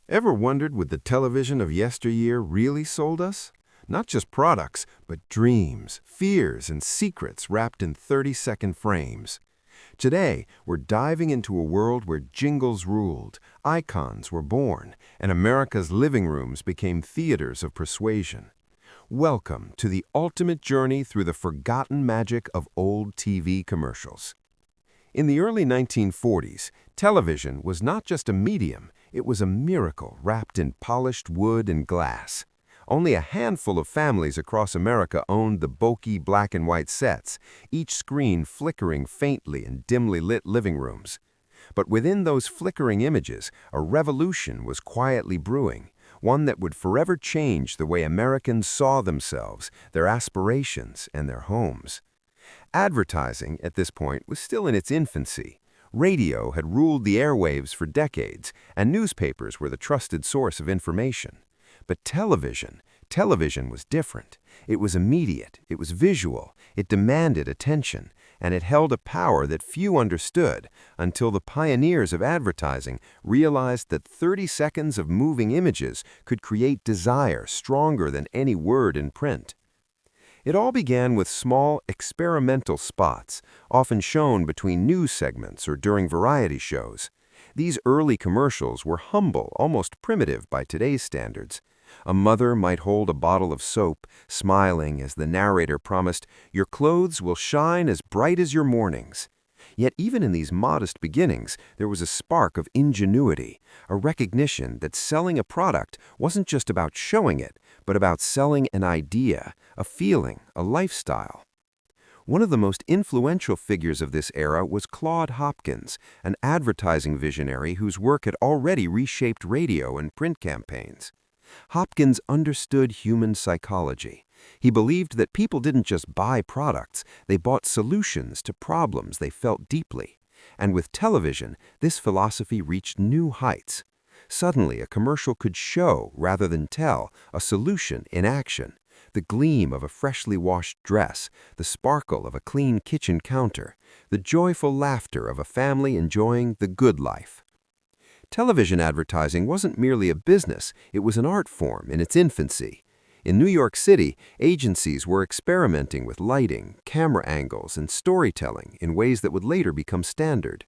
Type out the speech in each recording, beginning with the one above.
Ever wondered what the television of yesteryear really sold us? Not just products, but dreams, fears, and secrets wrapped in 30-second frames. Today, we're diving into a world where jingles ruled, icons were born, and America's living rooms became theaters of persuasion. Welcome to the ultimate journey through the forgotten magic of old TV commercials. In the early 1940s, television was not just a medium, it was a miracle wrapped in polished wood and glass. Only a handful of families across America owned the bulky black and white sets, each screen flickering faintly in dimly lit living rooms. But within those flickering images, a revolution was quietly brewing, one that would forever change the way Americans saw themselves, their aspirations, and their homes. Advertising, at this point, was still in its infancy. Radio had ruled the airwaves for decades, and newspapers were the trusted source of information. But television was different. It was immediate, it was visual, it demanded attention, and it held a power that few understood until the pioneers of advertising realized that 30 seconds of moving images could create desire stronger than any word in print. It all began with small, experimental spots, often shown between news segments or during variety shows. These early commercials were humble, almost primitive by today's standards. A mother might hold a bottle of soap, smiling as the narrator promised, "Your clothes will shine as bright as your mornings." Yet even in these modest beginnings, there was a spark of ingenuity, a recognition that selling a product wasn't just about showing it, but about selling an idea, a feeling, a lifestyle. One of the most influential figures of this era was Claude Hopkins, an advertising visionary whose work had already reshaped radio and print campaigns. Hopkins understood human psychology. He believed that people didn't just buy products, they bought solutions to problems they felt deeply. And with television, this philosophy reached new heights. Suddenly, a commercial could show, rather than tell, a solution in action. The gleam of a freshly washed dress, the sparkle of a clean kitchen counter, the joyful laughter of a family enjoying the good life. Television advertising wasn't merely a business, it was an art form in its infancy. In New York City, agencies were experimenting with lighting, camera angles, and storytelling in ways that would later become standard.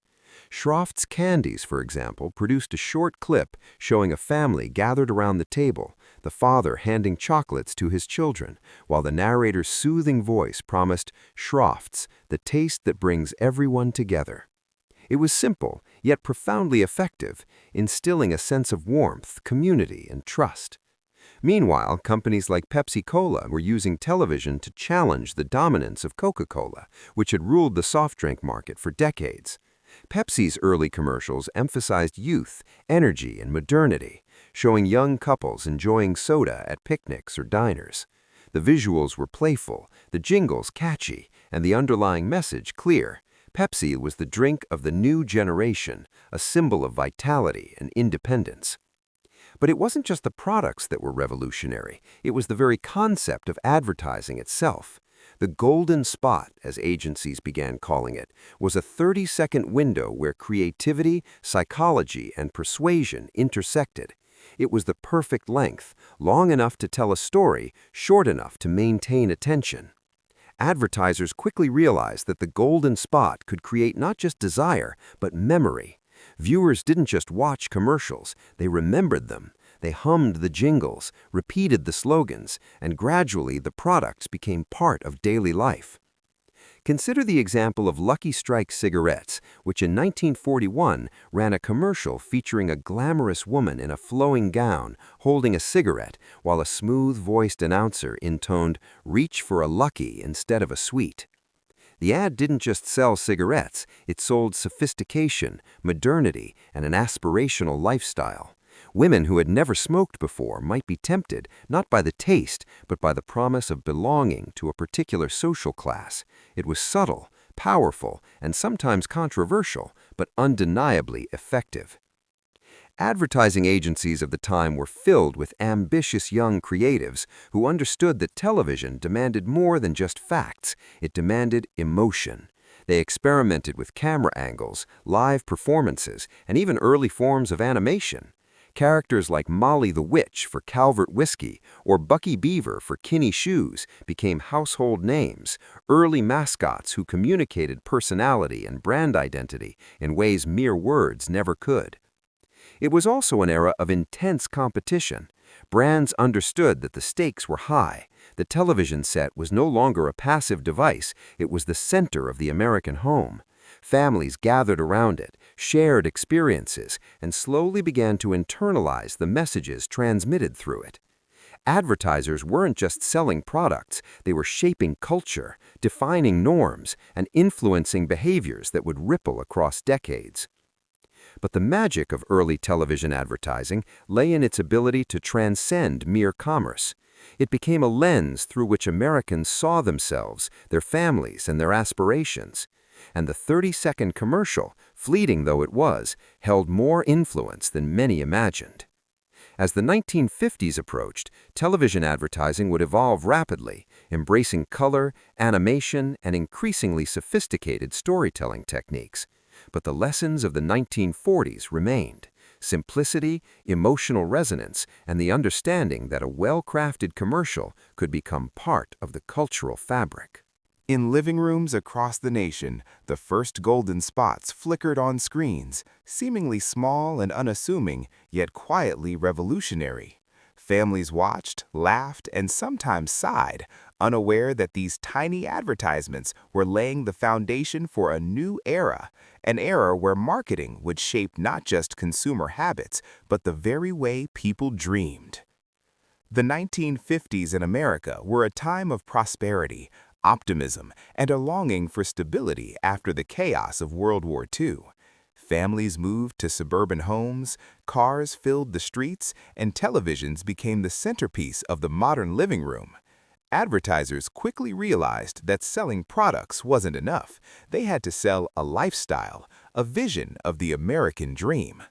Schroff's Candies, for example, produced a short clip showing a family gathered around the table, the father handing chocolates to his children, while the narrator's soothing voice promised Schroff's, the taste that brings everyone together. It was simple, yet profoundly effective, instilling a sense of warmth, community, and trust. Meanwhile, companies like Pepsi-Cola were using television to challenge the dominance of Coca-Cola, which had ruled the soft drink market for decades. Pepsi's early commercials emphasized youth, energy, and modernity, showing young couples enjoying soda at picnics or diners. The visuals were playful, the jingles catchy, and the underlying message clear. Pepsi was the drink of the new generation, a symbol of vitality and independence. But it wasn't just the products that were revolutionary, it was the very concept of advertising itself. The golden spot, as agencies began calling it, was a 30-second window where creativity, psychology, and persuasion intersected. It was the perfect length, long enough to tell a story, short enough to maintain attention. Advertisers quickly realized that the golden spot could create not just desire, but memory. Viewers didn't just watch commercials, they remembered them. They hummed the jingles, repeated the slogans, and gradually the products became part of daily life. Consider the example of Lucky Strike cigarettes, which in 1941 ran a commercial featuring a glamorous woman in a flowing gown holding a cigarette while a smooth-voiced announcer intoned, "Reach for a Lucky instead of a sweet." The ad didn't just sell cigarettes, it sold sophistication, modernity, and an aspirational lifestyle. Women who had never smoked before might be tempted not by the taste, but by the promise of belonging to a particular social class. It was subtle, powerful, and sometimes controversial, but undeniably effective. Advertising agencies of the time were filled with ambitious young creatives who understood that television demanded more than just facts, it demanded emotion. They experimented with camera angles, live performances, and even early forms of animation. Characters like Molly the Witch for Calvert Whiskey or Bucky Beaver for Kinney Shoes became household names, early mascots who communicated personality and brand identity in ways mere words never could. It was also an era of intense competition. Brands understood that the stakes were high. The television set was no longer a passive device, it was the center of the American home. Families gathered around it, shared experiences, and slowly began to internalize the messages transmitted through it. Advertisers weren't just selling products, they were shaping culture, defining norms, and influencing behaviors that would ripple across decades. But the magic of early television advertising lay in its ability to transcend mere commerce. It became a lens through which Americans saw themselves, their families, and their aspirations. And the 30-second commercial, fleeting though it was, held more influence than many imagined. As the 1950s approached, television advertising would evolve rapidly, embracing color, animation, and increasingly sophisticated storytelling techniques. But the lessons of the 1940s remained: simplicity, emotional resonance, and the understanding that a well-crafted commercial could become part of the cultural fabric. In living rooms across the nation, the first golden spots flickered on screens, seemingly small and unassuming, yet quietly revolutionary. Families watched, laughed, and sometimes sighed, unaware that these tiny advertisements were laying the foundation for a new era, an era where marketing would shape not just consumer habits, but the very way people dreamed. The 1950s in America were a time of prosperity, optimism, and a longing for stability after the chaos of World War II. Families moved to suburban homes, cars filled the streets, and televisions became the centerpiece of the modern living room. Advertisers quickly realized that selling products wasn't enough. They had to sell a lifestyle, a vision of the American dream.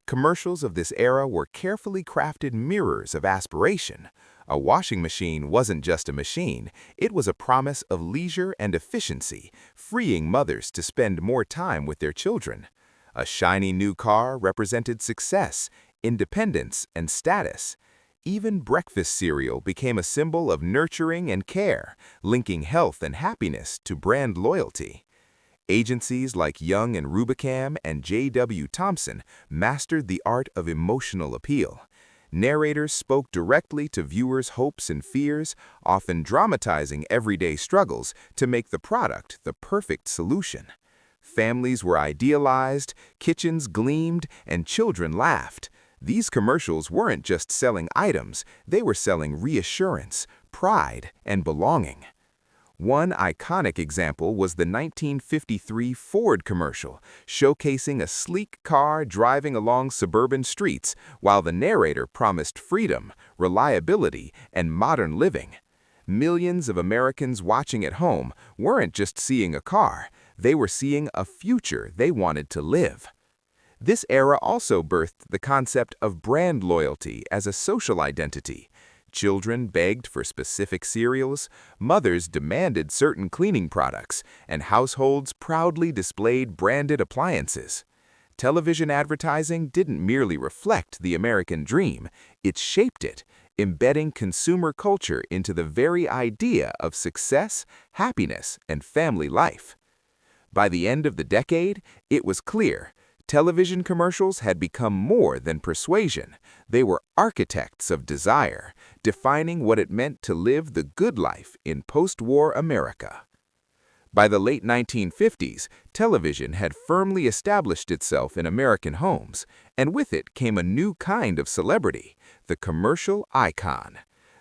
Commercials of this era were carefully crafted mirrors of aspiration. A washing machine wasn't just a machine, it was a promise of leisure and efficiency, freeing mothers to spend more time with their children. A shiny new car represented success, independence, and status. Even breakfast cereal became a symbol of nurturing and care, linking health and happiness to brand loyalty. Agencies like Young and Rubicam and J.W. Thompson mastered the art of emotional appeal. Narrators spoke directly to viewers' hopes and fears, often dramatizing everyday struggles to make the product the perfect solution. Families were idealized, kitchens gleamed, and children laughed. These commercials weren't just selling items, they were selling reassurance, pride, and belonging. One iconic example was the 1953 Ford commercial, showcasing a sleek car driving along suburban streets while the narrator promised freedom, reliability, and modern living. Millions of Americans watching at home weren't just seeing a car, they were seeing a future they wanted to live. This era also birthed the concept of brand loyalty as a social identity. Children begged for specific cereals, mothers demanded certain cleaning products, and households proudly displayed branded appliances. Television advertising didn't merely reflect the American dream, it shaped it, embedding consumer culture into the very idea of success, happiness, and family life. By the end of the decade, it was clear. Television commercials had become more than persuasion. They were architects of desire, defining what it meant to live the good life in post-war America. By the late 1950s, television had firmly established itself in American homes, and with it came a new kind of celebrity, the commercial icon.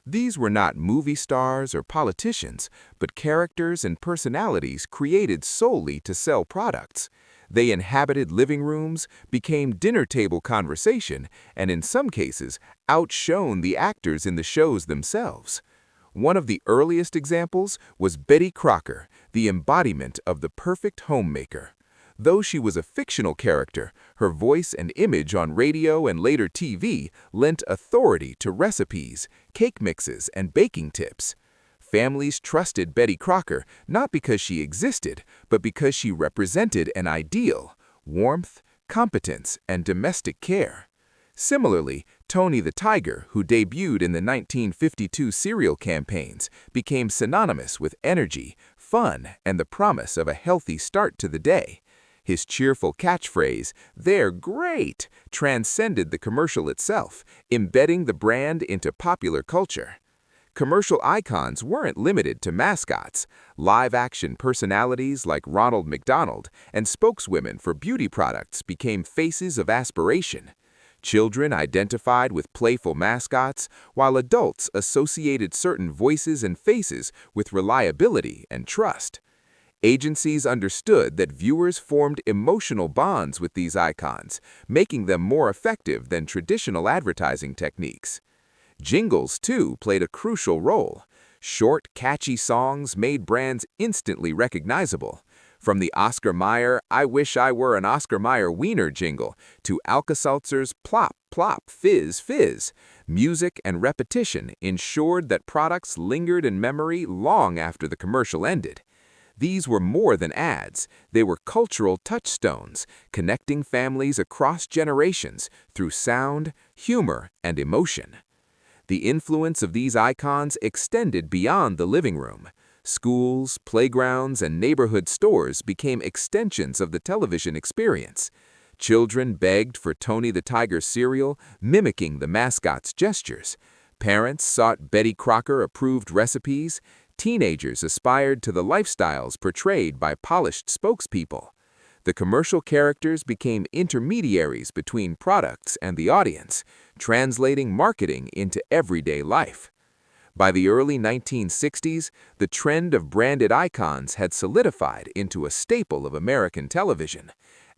These were not movie stars or politicians, but characters and personalities created solely to sell products. They inhabited living rooms, became dinner table conversation, and in some cases, outshone the actors in the shows themselves. One of the earliest examples was Betty Crocker, the embodiment of the perfect homemaker. Though she was a fictional character, her voice and image on radio and later TV lent authority to recipes, cake mixes, and baking tips. Families trusted Betty Crocker not because she existed, but because she represented an ideal: warmth, competence, and domestic care. Similarly, Tony the Tiger, who debuted in the 1952 cereal campaigns, became synonymous with energy, fun, and the promise of a healthy start to the day. His cheerful catchphrase, "They're great," transcended the commercial itself, embedding the brand into popular culture. Commercial icons weren't limited to mascots. Live-action personalities like Ronald McDonald and spokeswomen for beauty products became faces of aspiration. Children identified with playful mascots, while adults associated certain voices and faces with reliability and trust. Agencies understood that viewers formed emotional bonds with these icons, making them more effective than traditional advertising techniques. Jingles, too, played a crucial role. Short, catchy songs made brands instantly recognizable. From the Oscar Mayer "I Wish I Were an Oscar Mayer Wiener" jingle to Alka-Seltzer's "Plop, Plop, Fizz, Fizz," music and repetition ensured that products lingered in memory long after the commercial ended. These were more than ads. They were cultural touchstones, connecting families across generations through sound, humor, and emotion. The influence of these icons extended beyond the living room. Schools, playgrounds, and neighborhood stores became extensions of the television experience. Children begged for Tony the Tiger cereal, mimicking the mascot's gestures. Parents sought Betty Crocker-approved recipes. Teenagers aspired to the lifestyles portrayed by polished spokespeople. The commercial characters became intermediaries between products and the audience, translating marketing into everyday life. By the early 1960s, the trend of branded icons had solidified into a staple of American television.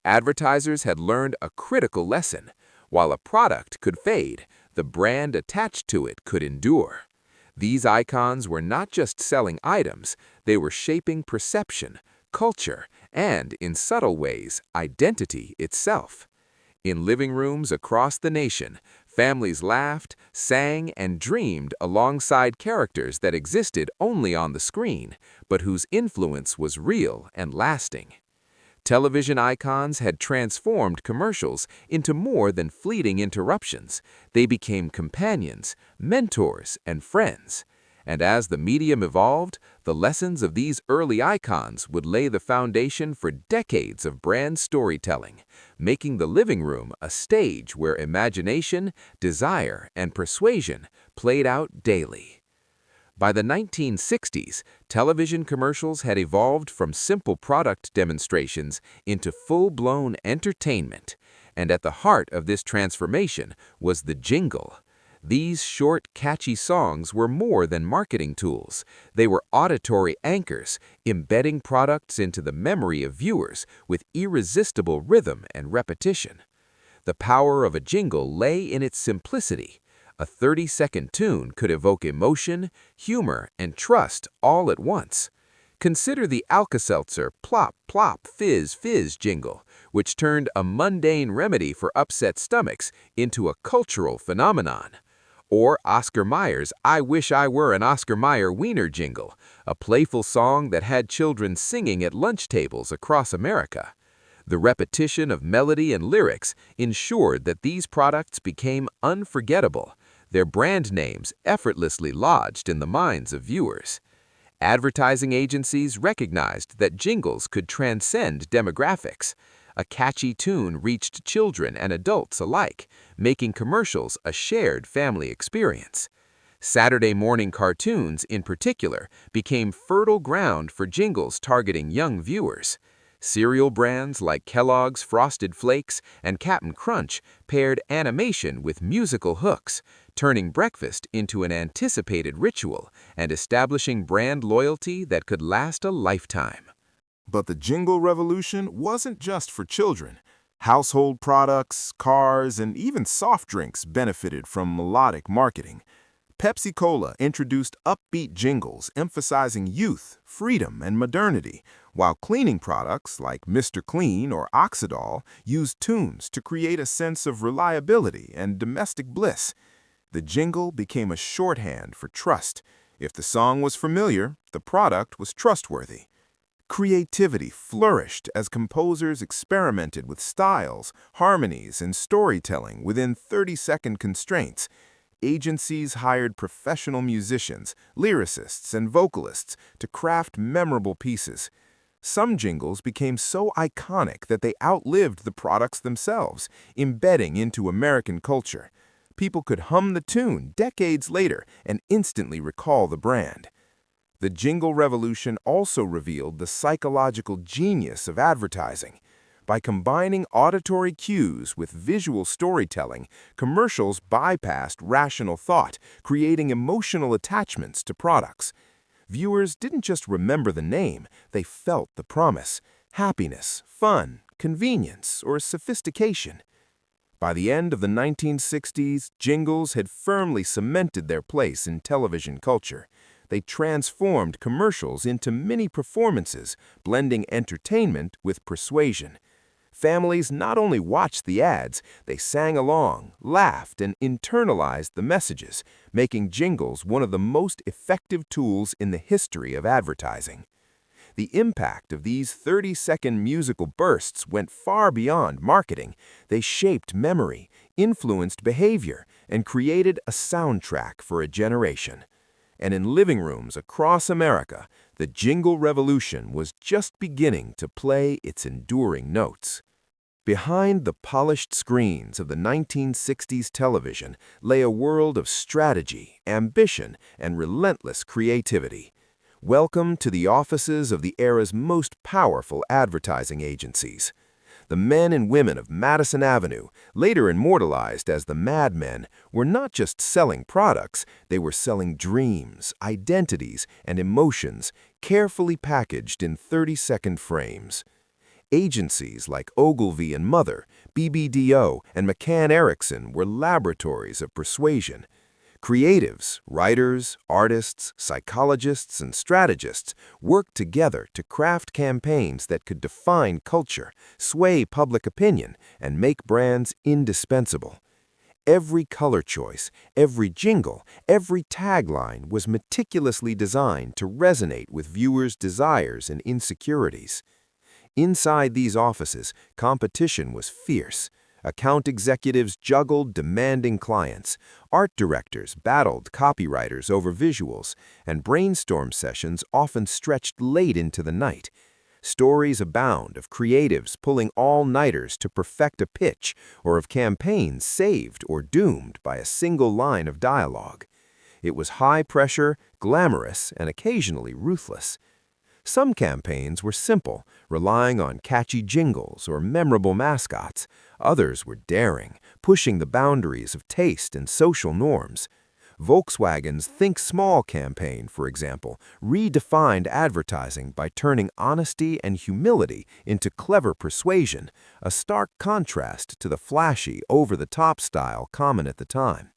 Advertisers had learned a critical lesson. While a product could fade, the brand attached to it could endure. These icons were not just selling items, they were shaping perception, culture, and, in subtle ways, identity itself. In living rooms across the nation, families laughed, sang, and dreamed alongside characters that existed only on the screen, but whose influence was real and lasting. Television icons had transformed commercials into more than fleeting interruptions. They became companions, mentors, and friends. And as the medium evolved, the lessons of these early icons would lay the foundation for decades of brand storytelling, making the living room a stage where imagination, desire, and persuasion played out daily. By the 1960s, television commercials had evolved from simple product demonstrations into full-blown entertainment, and at the heart of this transformation was the jingle. These short, catchy songs were more than marketing tools. They were auditory anchors, embedding products into the memory of viewers with irresistible rhythm and repetition. The power of a jingle lay in its simplicity. A 30-second tune could evoke emotion, humor, and trust all at once. Consider the Alka-Seltzer "Plop, Plop, Fizz, Fizz" jingle, which turned a mundane remedy for upset stomachs into a cultural phenomenon. Or Oscar Mayer's "I Wish I Were an Oscar Mayer Wiener" jingle, a playful song that had children singing at lunch tables across America. The repetition of melody and lyrics ensured that these products became unforgettable, their brand names effortlessly lodged in the minds of viewers. Advertising agencies recognized that jingles could transcend demographics. A catchy tune reached children and adults alike, making commercials a shared family experience. Saturday morning cartoons, in particular, became fertile ground for jingles targeting young viewers. Cereal brands like Kellogg's Frosted Flakes and Cap'n Crunch paired animation with musical hooks, turning breakfast into an anticipated ritual and establishing brand loyalty that could last a lifetime. But the jingle revolution wasn't just for children. Household products, cars, and even soft drinks benefited from melodic marketing. Pepsi-Cola introduced upbeat jingles emphasizing youth, freedom, and modernity, while cleaning products like Mr. Clean or Oxidol used tunes to create a sense of reliability and domestic bliss. The jingle became a shorthand for trust. If the song was familiar, the product was trustworthy. Creativity flourished as composers experimented with styles, harmonies, and storytelling within 30-second constraints. Agencies hired professional musicians, lyricists, and vocalists to craft memorable pieces. Some jingles became so iconic that they outlived the products themselves, embedding into American culture. People could hum the tune decades later and instantly recall the brand. The jingle revolution also revealed the psychological genius of advertising. By combining auditory cues with visual storytelling, commercials bypassed rational thought, creating emotional attachments to products. Viewers didn't just remember the name, they felt the promise: happiness, fun, convenience, or sophistication. By the end of the 1960s, jingles had firmly cemented their place in television culture. They transformed commercials into mini performances, blending entertainment with persuasion. Families not only watched the ads, they sang along, laughed, and internalized the messages, making jingles one of the most effective tools in the history of advertising. The impact of these 30-second musical bursts went far beyond marketing. They shaped memory, influenced behavior, and created a soundtrack for a generation. And in living rooms across America, the jingle revolution was just beginning to play its enduring notes. Behind the polished screens of the 1960s television lay a world of strategy, ambition, and relentless creativity. Welcome to the offices of the era's most powerful advertising agencies. The men and women of Madison Avenue, later immortalized as the Mad Men, were not just selling products, they were selling dreams, identities, and emotions, carefully packaged in 30-second frames. Agencies like Ogilvy and Mother, BBDO, and McCann Erickson were laboratories of persuasion. Creatives, writers, artists, psychologists, and strategists worked together to craft campaigns that could define culture, sway public opinion, and make brands indispensable. Every color choice, every jingle, every tagline was meticulously designed to resonate with viewers' desires and insecurities. Inside these offices, competition was fierce. Account executives juggled demanding clients, art directors battled copywriters over visuals, and brainstorm sessions often stretched late into the night. Stories abound of creatives pulling all-nighters to perfect a pitch, or of campaigns saved or doomed by a single line of dialogue. It was high-pressure, glamorous, and occasionally ruthless. Some campaigns were simple, relying on catchy jingles or memorable mascots. Others were daring, pushing the boundaries of taste and social norms. Volkswagen's Think Small campaign, for example, redefined advertising by turning honesty and humility into clever persuasion, a stark contrast to the flashy, over-the-top style common at the time.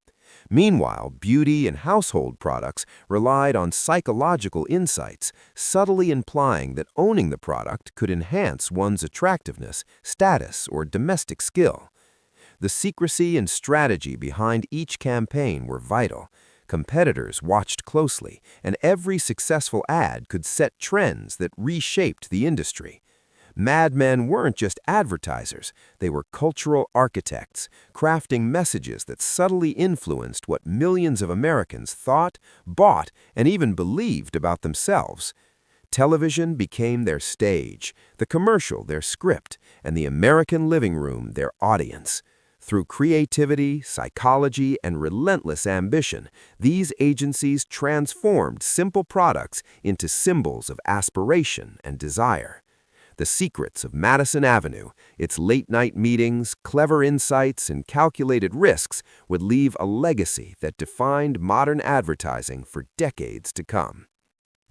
Meanwhile, beauty and household products relied on psychological insights, subtly implying that owning the product could enhance one's attractiveness, status, or domestic skill. The secrecy and strategy behind each campaign were vital. Competitors watched closely, and every successful ad could set trends that reshaped the industry. Mad Men weren't just advertisers, they were cultural architects, crafting messages that subtly influenced what millions of Americans thought, bought, and even believed about themselves. Television became their stage, the commercial their script, and the American living room their audience. Through creativity, psychology, and relentless ambition, these agencies transformed simple products into symbols of aspiration and desire. The secrets of Madison Avenue, its late-night meetings, clever insights, and calculated risks would leave a legacy that defined modern advertising for decades to come.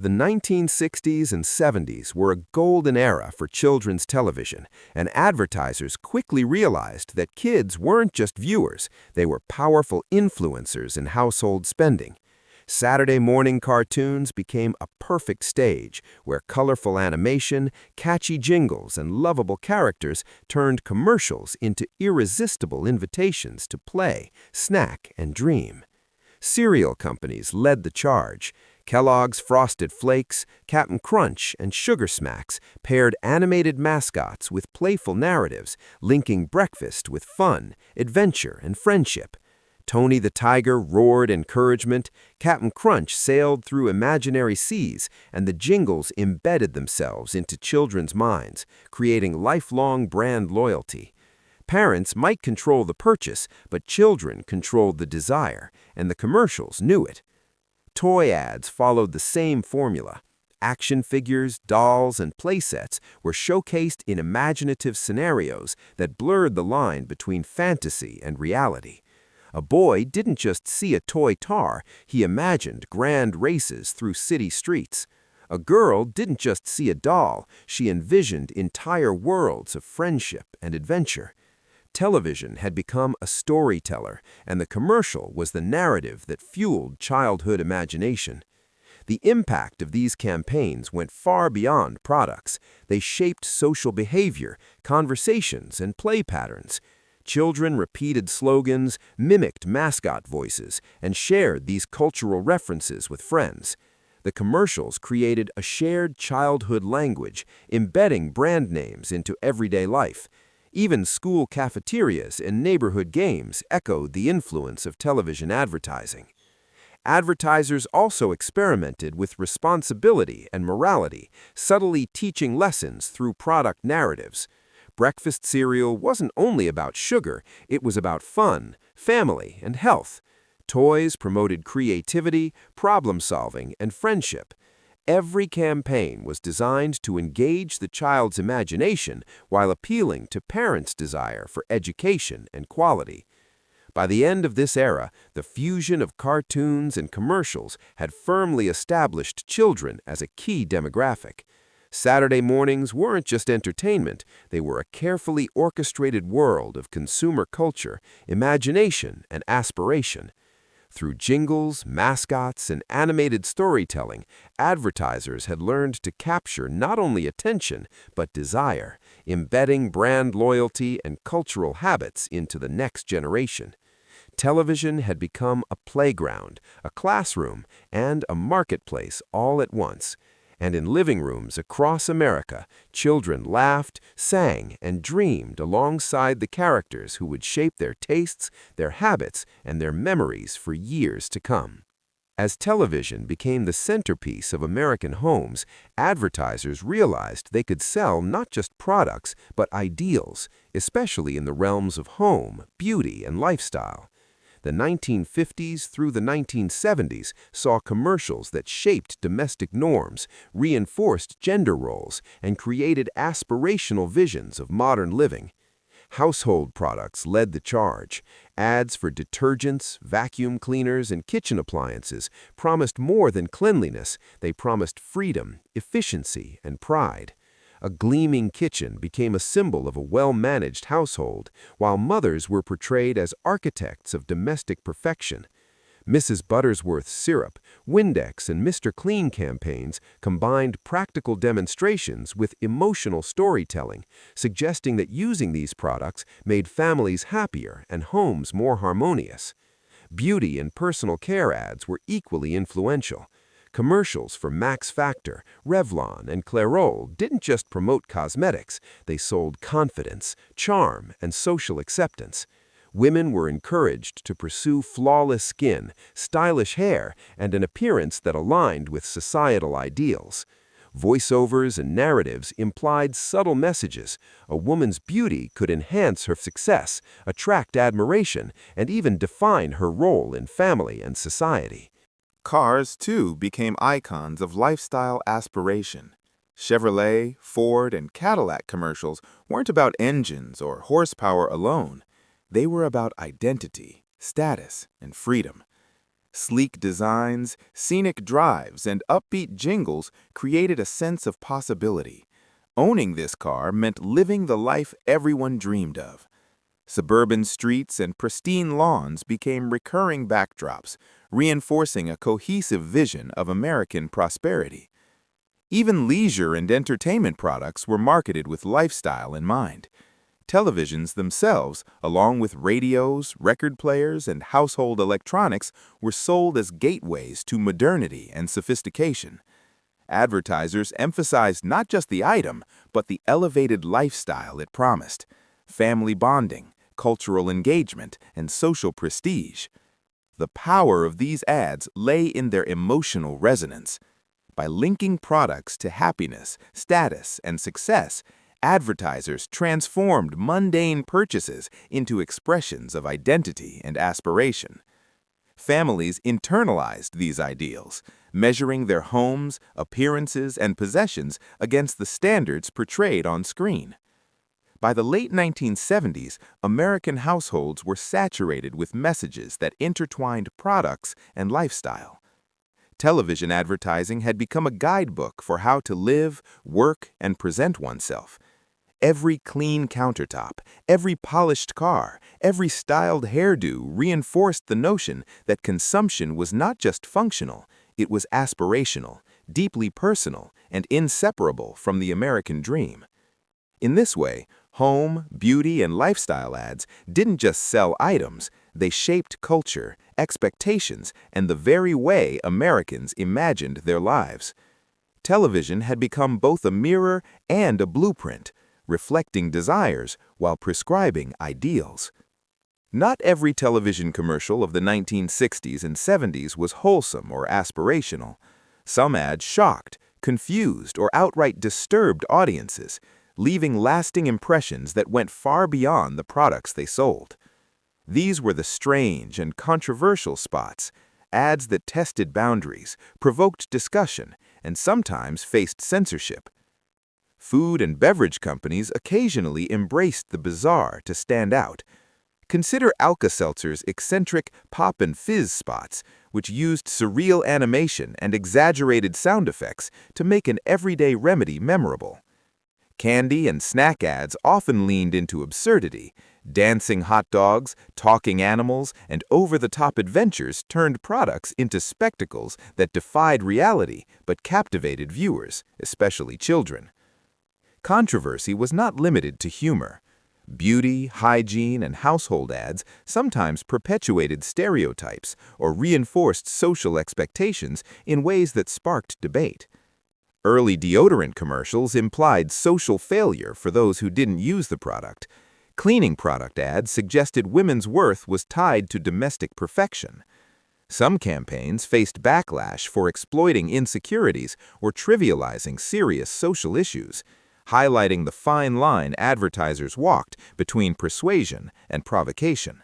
The 1960s and 70s were a golden era for children's television, and advertisers quickly realized that kids weren't just viewers, they were powerful influencers in household spending. Saturday morning cartoons became a perfect stage where colorful animation, catchy jingles, and lovable characters turned commercials into irresistible invitations to play, snack, and dream. Cereal companies led the charge. Kellogg's Frosted Flakes, Cap'n Crunch, and Sugar Smacks paired animated mascots with playful narratives, linking breakfast with fun, adventure, and friendship. Tony the Tiger roared encouragement, Cap'n Crunch sailed through imaginary seas, and the jingles embedded themselves into children's minds, creating lifelong brand loyalty. Parents might control the purchase, but children controlled the desire, and the commercials knew it. Toy ads followed the same formula. Action figures, dolls, and playsets were showcased in imaginative scenarios that blurred the line between fantasy and reality. A boy didn't just see a toy car, he imagined grand races through city streets. A girl didn't just see a doll, she envisioned entire worlds of friendship and adventure. Television had become a storyteller, and the commercial was the narrative that fueled childhood imagination. The impact of these campaigns went far beyond products. They shaped social behavior, conversations, and play patterns. Children repeated slogans, mimicked mascot voices, and shared these cultural references with friends. The commercials created a shared childhood language, embedding brand names into everyday life. Even school cafeterias and neighborhood games echoed the influence of television advertising. Advertisers also experimented with responsibility and morality, subtly teaching lessons through product narratives. Breakfast cereal wasn't only about sugar, it was about fun, family, and health. Toys promoted creativity, problem-solving, and friendship. Every campaign was designed to engage the child's imagination while appealing to parents' desire for education and quality. By the end of this era, the fusion of cartoons and commercials had firmly established children as a key demographic. Saturday mornings weren't just entertainment, they were a carefully orchestrated world of consumer culture, imagination, and aspiration. Through jingles, mascots, and animated storytelling, advertisers had learned to capture not only attention, but desire, embedding brand loyalty and cultural habits into the next generation. Television had become a playground, a classroom, and a marketplace all at once. And in living rooms across America, children laughed, sang, and dreamed alongside the characters who would shape their tastes, their habits, and their memories for years to come. As television became the centerpiece of American homes, advertisers realized they could sell not just products, but ideals, especially in the realms of home, beauty, and lifestyle. The 1950s through the 1970s saw commercials that shaped domestic norms, reinforced gender roles, and created aspirational visions of modern living. Household products led the charge. Ads for detergents, vacuum cleaners, and kitchen appliances promised more than cleanliness. They promised freedom, efficiency, and pride. A gleaming kitchen became a symbol of a well-managed household, while mothers were portrayed as architects of domestic perfection. Mrs. Buttersworth's syrup, Windex, and Mr. Clean campaigns combined practical demonstrations with emotional storytelling, suggesting that using these products made families happier and homes more harmonious. Beauty and personal care ads were equally influential. Commercials for Max Factor, Revlon, and Clairol didn't just promote cosmetics, they sold confidence, charm, and social acceptance. Women were encouraged to pursue flawless skin, stylish hair, and an appearance that aligned with societal ideals. Voiceovers and narratives implied subtle messages. A woman's beauty could enhance her success, attract admiration, and even define her role in family and society. Cars, too, became icons of lifestyle aspiration. Chevrolet, Ford, and Cadillac commercials weren't about engines or horsepower alone. They were about identity, status, and freedom. Sleek designs, scenic drives, and upbeat jingles created a sense of possibility. Owning this car meant living the life everyone dreamed of. Suburban streets and pristine lawns became recurring backdrops, reinforcing a cohesive vision of American prosperity. Even leisure and entertainment products were marketed with lifestyle in mind. Televisions themselves, along with radios, record players, and household electronics, were sold as gateways to modernity and sophistication. Advertisers emphasized not just the item, but the elevated lifestyle it promised: family bonding, cultural engagement, and social prestige. The power of these ads lay in their emotional resonance. By linking products to happiness, status, and success, advertisers transformed mundane purchases into expressions of identity and aspiration. Families internalized these ideals, measuring their homes, appearances, and possessions against the standards portrayed on screen. By the late 1970s, American households were saturated with messages that intertwined products and lifestyle. Television advertising had become a guidebook for how to live, work, and present oneself. Every clean countertop, every polished car, every styled hairdo reinforced the notion that consumption was not just functional, it was aspirational, deeply personal, and inseparable from the American dream. In this way, home, beauty, and lifestyle ads didn't just sell items, they shaped culture, expectations, and the very way Americans imagined their lives. Television had become both a mirror and a blueprint, reflecting desires while prescribing ideals. Not every television commercial of the 1960s and 70s was wholesome or aspirational. Some ads shocked, confused, or outright disturbed audiences, leaving lasting impressions that went far beyond the products they sold. These were the strange and controversial spots, ads that tested boundaries, provoked discussion, and sometimes faced censorship. Food and beverage companies occasionally embraced the bizarre to stand out. Consider Alka-Seltzer's eccentric pop and fizz spots, which used surreal animation and exaggerated sound effects to make an everyday remedy memorable. Candy and snack ads often leaned into absurdity. Dancing hot dogs, talking animals, and over-the-top adventures turned products into spectacles that defied reality but captivated viewers, especially children. Controversy was not limited to humor. Beauty, hygiene, and household ads sometimes perpetuated stereotypes or reinforced social expectations in ways that sparked debate. Early deodorant commercials implied social failure for those who didn't use the product. Cleaning product ads suggested women's worth was tied to domestic perfection. Some campaigns faced backlash for exploiting insecurities or trivializing serious social issues, highlighting the fine line advertisers walked between persuasion and provocation.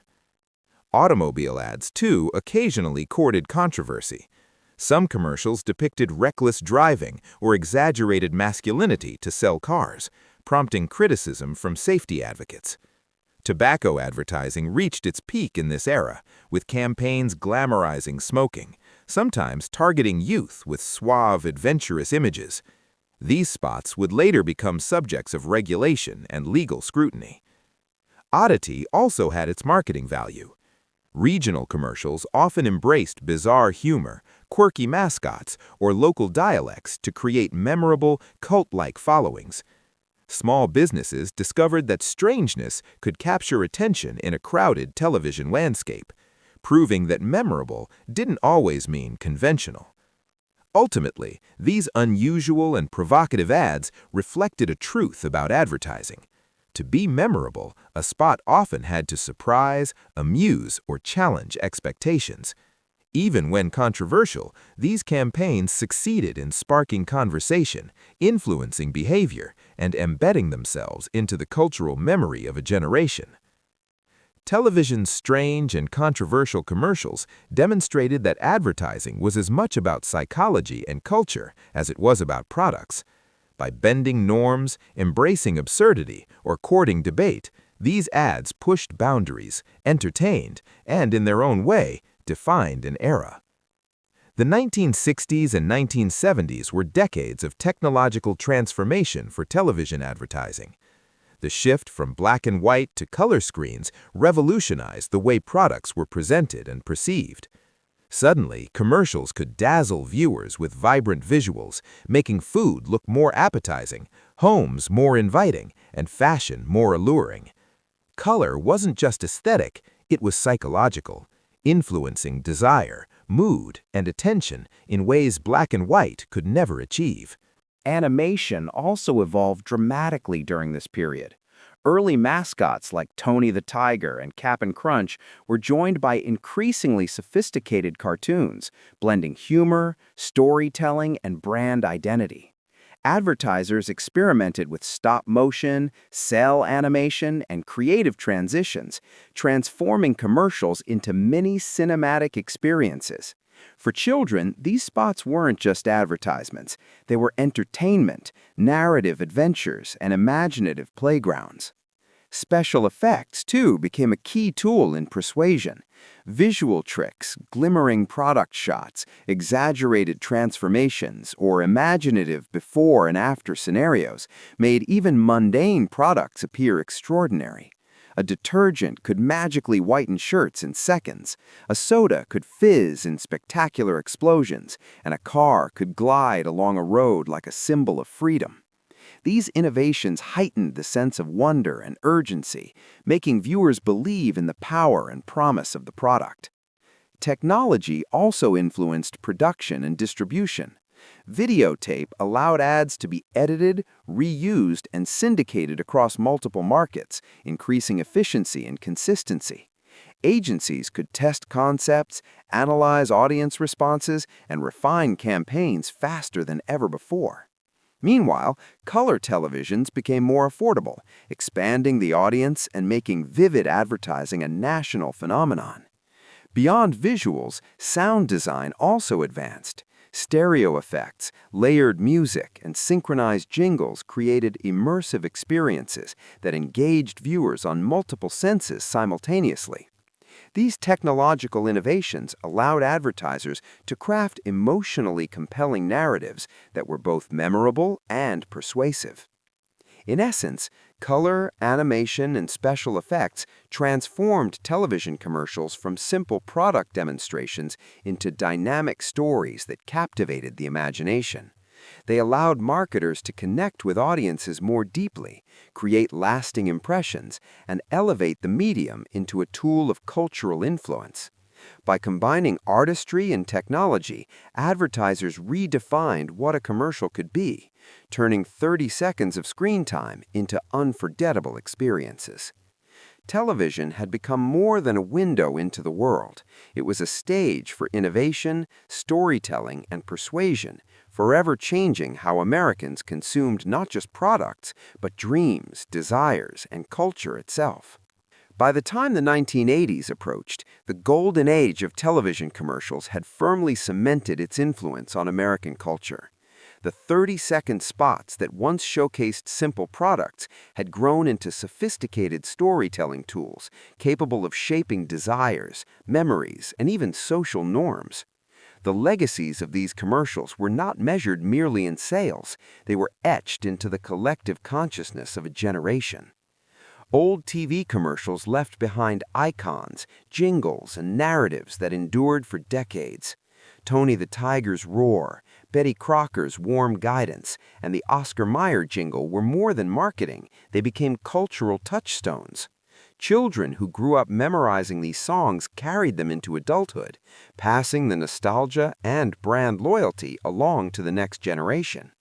Automobile ads, too, occasionally courted controversy. Some commercials depicted reckless driving or exaggerated masculinity to sell cars, prompting criticism from safety advocates. Tobacco advertising reached its peak in this era, with campaigns glamorizing smoking, sometimes targeting youth with suave, adventurous images. These spots would later become subjects of regulation and legal scrutiny. Oddity also had its marketing value. Regional commercials often embraced bizarre humor, quirky mascots, or local dialects to create memorable, cult-like followings. Small businesses discovered that strangeness could capture attention in a crowded television landscape, proving that memorable didn't always mean conventional. Ultimately, these unusual and provocative ads reflected a truth about advertising. To be memorable, a spot often had to surprise, amuse, or challenge expectations. Even when controversial, these campaigns succeeded in sparking conversation, influencing behavior, and embedding themselves into the cultural memory of a generation. Television's strange and controversial commercials demonstrated that advertising was as much about psychology and culture as it was about products. By bending norms, embracing absurdity, or courting debate, these ads pushed boundaries, entertained, and in their own way, defined an era. The 1960s and 1970s were decades of technological transformation for television advertising. The shift from black and white to color screens revolutionized the way products were presented and perceived. Suddenly, commercials could dazzle viewers with vibrant visuals, making food look more appetizing, homes more inviting, and fashion more alluring. Color wasn't just aesthetic, it was psychological, influencing desire, mood, and attention in ways black and white could never achieve. Animation also evolved dramatically during this period. Early mascots like Tony the Tiger and Cap'n Crunch were joined by increasingly sophisticated cartoons, blending humor, storytelling, and brand identity. Advertisers experimented with stop motion, cell animation, and creative transitions, transforming commercials into mini cinematic experiences. For children, these spots weren't just advertisements. They were entertainment, narrative adventures, and imaginative playgrounds. Special effects, too, became a key tool in persuasion. Visual tricks, glimmering product shots, exaggerated transformations, or imaginative before and after scenarios made even mundane products appear extraordinary. A detergent could magically whiten shirts in seconds, a soda could fizz in spectacular explosions, and a car could glide along a road like a symbol of freedom. These innovations heightened the sense of wonder and urgency, making viewers believe in the power and promise of the product. Technology also influenced production and distribution. Videotape allowed ads to be edited, reused, and syndicated across multiple markets, increasing efficiency and consistency. Agencies could test concepts, analyze audience responses, and refine campaigns faster than ever before. Meanwhile, color televisions became more affordable, expanding the audience and making vivid advertising a national phenomenon. Beyond visuals, sound design also advanced. Stereo effects, layered music, and synchronized jingles created immersive experiences that engaged viewers on multiple senses simultaneously. These technological innovations allowed advertisers to craft emotionally compelling narratives that were both memorable and persuasive. In essence, color, animation, and special effects transformed television commercials from simple product demonstrations into dynamic stories that captivated the imagination. They allowed marketers to connect with audiences more deeply, create lasting impressions, and elevate the medium into a tool of cultural influence. By combining artistry and technology, advertisers redefined what a commercial could be, turning 30 seconds of screen time into unforgettable experiences. Television had become more than a window into the world. It was a stage for innovation, storytelling, and persuasion, forever changing how Americans consumed not just products, but dreams, desires, and culture itself. By the time the 1980s approached, the golden age of television commercials had firmly cemented its influence on American culture. The 30-second spots that once showcased simple products had grown into sophisticated storytelling tools capable of shaping desires, memories, and even social norms. The legacies of these commercials were not measured merely in sales, they were etched into the collective consciousness of a generation. Old TV commercials left behind icons, jingles, and narratives that endured for decades. Tony the Tiger's roar, Betty Crocker's warm guidance, and the Oscar Mayer jingle were more than marketing, they became cultural touchstones. Children who grew up memorizing these songs carried them into adulthood, passing the nostalgia and brand loyalty along to the next generation.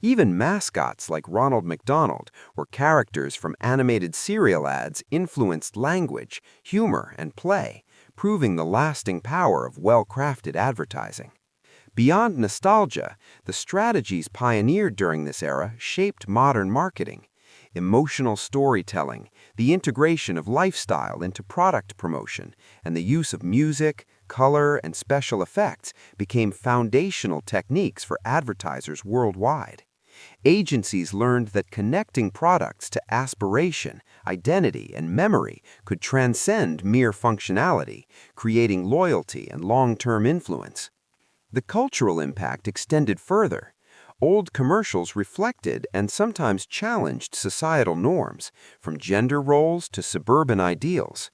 Even mascots like Ronald McDonald or characters from animated serial ads influenced language, humor, and play, proving the lasting power of well-crafted advertising. Beyond nostalgia, the strategies pioneered during this era shaped modern marketing. Emotional storytelling, the integration of lifestyle into product promotion, and the use of music, color, and special effects became foundational techniques for advertisers worldwide. Agencies learned that connecting products to aspiration, identity, and memory could transcend mere functionality, creating loyalty and long-term influence. The cultural impact extended further. Old commercials reflected and sometimes challenged societal norms, from gender roles to suburban ideals.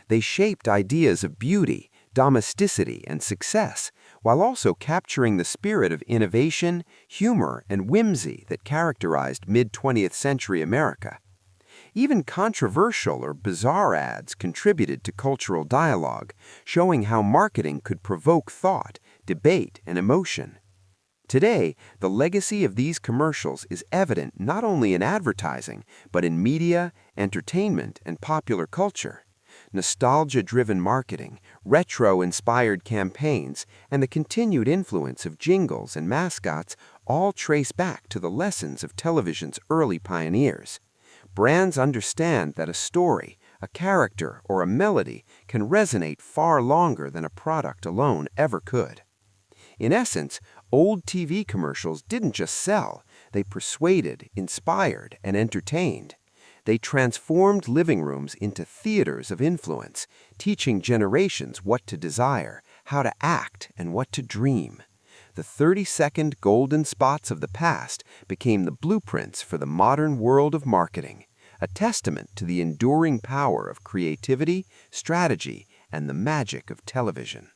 They shaped ideas of beauty, domesticity, and success, while also capturing the spirit of innovation, humor, and whimsy that characterized mid-20th century America. Even controversial or bizarre ads contributed to cultural dialogue, showing how marketing could provoke thought, debate, and emotion. Today, the legacy of these commercials is evident not only in advertising, but in media, entertainment, and popular culture. Nostalgia-driven marketing, retro-inspired campaigns, and the continued influence of jingles and mascots all trace back to the lessons of television's early pioneers. Brands understand that a story, a character, or a melody can resonate far longer than a product alone ever could. In essence, old TV commercials didn't just sell, they persuaded, inspired, and entertained. They transformed living rooms into theaters of influence, teaching generations what to desire, how to act, and what to dream. The 30-second golden spots of the past became the blueprints for the modern world of marketing, a testament to the enduring power of creativity, strategy, and the magic of television.